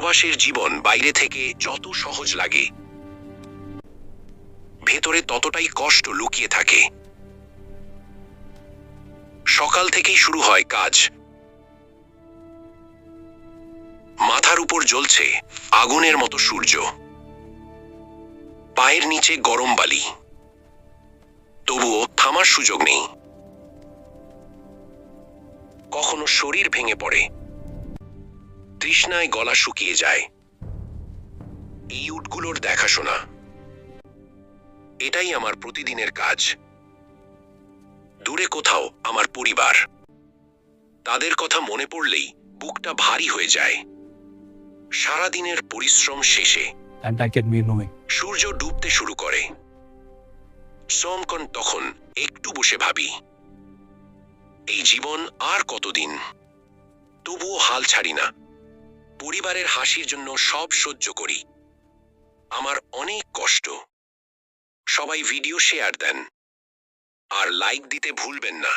প্রবাসের জীবন বাইরে থেকে যত সহজ লাগে, ভেতরে ততটাই কষ্ট লুকিয়ে থাকে। সকাল থেকেই শুরু হয় কাজ। মাথার উপর জ্বলছে আগুনের মতো সূর্য, পায়ের নিচে গরম বালি, তবুও থামার সুযোগ নেই। কখনো শরীর ভেঙে পড়ে, তৃষ্ণায় গলা শুকিয়ে যায়। এই উটগুলোর দেখাশোনা, এটাই আমার প্রতিদিনের কাজ। দূরে কোথাও আমার পরিবার, তাদের কথা মনে পড়লেই বুকটা ভারী হয়ে যায়। সারাদিনের পরিশ্রম শেষে and I can be knowing. সূর্য ডুবতে শুরু করে। সোমকন তখন একটু বসে ভাবি, এই জীবন আর কতদিন? তবুও হাল ছাড়ি না। পরিবারের হাসির জন্য সব সহ্য করি। আমার অনেক কষ্ট। সবাই ভিডিও শেয়ার দেন আর লাইক দিতে ভুলবেন না।